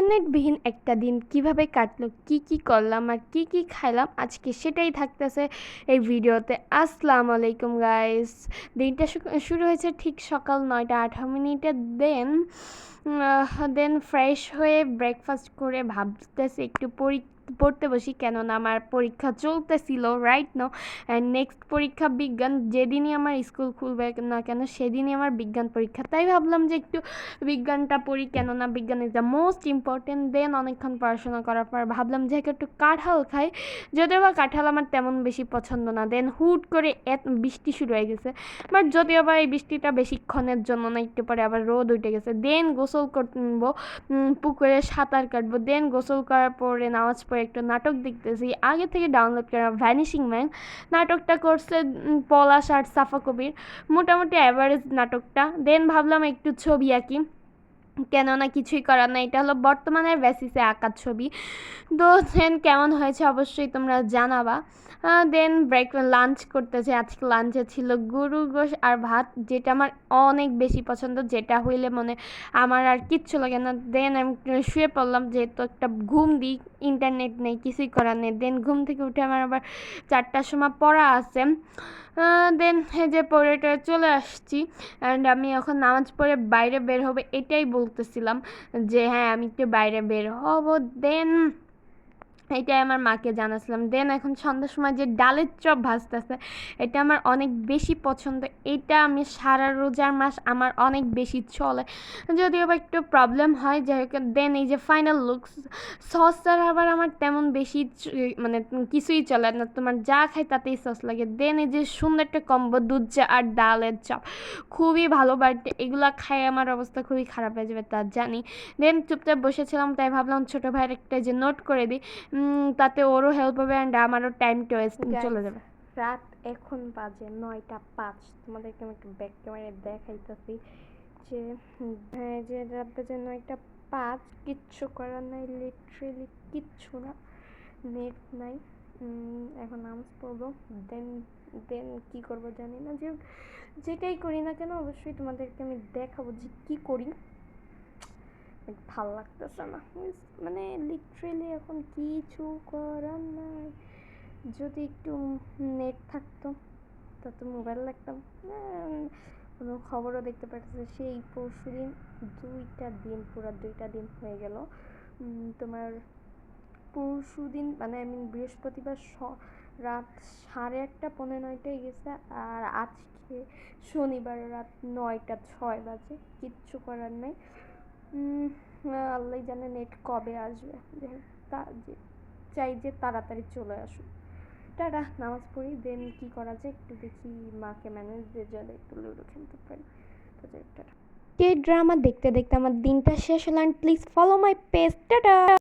ইন্টারনেটবিহীন একটা দিন কিভাবে কাটলো, কি করলাম আর কি খাইলাম আজকে সেটাই থাকতেছে এই ভিডিওতে। আসসালামু আলাইকুম গাইস। দিনটা শুরু হয়েছে ঠিক সকাল 9টা 18 মিনিটে। দেন ফ্রেশ হয়ে ব্রেকফাস্ট করে ভাবতেছি একটু পড়তে বসি, কেননা আমার পরীক্ষা চলতেছিল রাইট নাও। অ্যান্ড নেক্সট পরীক্ষা বিজ্ঞান, যেদিনই আমার স্কুল খুলবে না কেন সেদিনই আমার বিজ্ঞান পরীক্ষা, তাই ভাবলাম যে একটু বিজ্ঞানটা পড়ি, কেননা বিজ্ঞান ইজ দ্য মোস্ট ইম্পর্টেন্ট। দেন অনেকক্ষণ পড়াশোনা করার পর ভাবলাম যে একটু কাঁঠাল খাই, যদিও বা কাঁঠাল আমার তেমন বেশি পছন্দ না। দেন হুট করে বৃষ্টি শুরু হয়ে গেছে, বাট যদিও বা এই বৃষ্টিটা বেশিক্ষণের জন্য না, একটু পরে আবার রোদ উঠে গেছে। দেন গোসল করবো, পুকুরে সাঁতার কাটবো। দেন গোসল করার পরে নামাজ পড়ে একটু নাটক দেখতেছি, আগে থেকে ডাউনলোড করা ভ্যানিশিং ম্যান। নাটকটা করছে পলাশ আর সাফা কবির, মোটামুটি অ্যাভারেজ নাটকটা। দেন ভাবলাম একটু ছবি আঁকি, কেননা কিছুই করার না, এটা হলো বর্তমানের বেসিসে আঁকার ছবি। তো দেন কেমন হয়েছে অবশ্যই তোমরা জানাবা। দেন লাঞ্চ করতেছে, আজকে লাঞ্চে ছিল গরুর গোশ আর ভাত, যেটা আমার অনেক বেশি পছন্দ, যেটা হইলে মনে আমার আর কিচ্ছু লাগে না। দেন আমি শুয়ে পড়লাম, যেহেতু একটা ঘুম দিই, ইন্টারনেট নেই, কিছুই করার নেই। দেন ঘুম থেকে উঠে আমার আবার 4টার সময় পড়া আছে। দেন যে পড়ে চলে আসছি, অ্যান্ড আমি এখন নামাজ পড়ে বাইরে বের হবে এটাই বলতেছিলাম, যে হ্যাঁ আমি একটু বাইরে বের হব। দেন এটাই আমার মাকে জানাছিলাম। দেন এখন সন্ধ্যার সময় যে ডালের চপ ভাজতেছে, এটা আমার অনেক বেশি পছন্দ। এটা আমি সারা রোজার মাস আমার অনেক বেশি চলে, যদিও বা একটু প্রবলেম হয় যাই হোক। দেন এই যে ফাইনাল লুকস, সস ছাড়া আবার আমার তেমন বেশি মানে কিছুই চলে না, তোমার যা খাই তাতেই সস লাগে। দেন এই যে সুন্দর একটা কম্বো, দুধ চা আর ডালের চপ, খুবই ভালো, বাট এগুলা খাই আমার অবস্থা খুবই খারাপ হয়ে যাবে তা জানি। দেন চুপচাপ বসেছিলাম, তাই ভাবলাম ছোটো ভাইয়ের একটা যে নোট করে দিই, তাতে ওরও হেল্প হবে অ্যান্ড আমারও টাইমটা চলে যাবে। রাত এখন বাজে 9টা 5, তোমাদেরকে আমি একটু ব্যাক ক্যামেরায় দেখাইতেছি যে যে রাত বাজে 9টা 5, কিচ্ছু করার নাই, লিটারেলি কিচ্ছু না, নেট নাই। এখন নামাজ পড়বো, দেন দেন কী করবো জানি না, যে যেটাই করি না কেন অবশ্যই তোমাদেরকে আমি দেখাবো যে কী করি। ভাল লাগতেছে না, মানে লিটারেলি এখন কিছু করার নাই। যদি একটু নেট থাকতো তাতে মোবাইল লাগতাম, কোনো খবরও দেখতে পারতেছে। সেই পরশুদিন 2টা দিন, পুরো 2টা দিন হয়ে গেল। তোমার পরশুদিন মানে আমি বৃহস্পতিবার রাত 8:30 9টায় গেছে, আর আজকে শনিবার রাত 9টা 6 বাজে। কিচ্ছু করার নাই, আল্লাহ জানে নেট কবে আসবে, চাই যে তাড়াতাড়ি চলে আসুক। টাটা, নামাজ পড়ি। দেন কি করা যায় একটু দেখি, মাকে ম্যানেজ দিয়ে যাবে, একটু লুডো খেলতে পারি। তো যাই, টাটা। কে ড্রামা দেখতে দেখতে আমার দিনটা শেষ হলো, and please follow my page. Tata.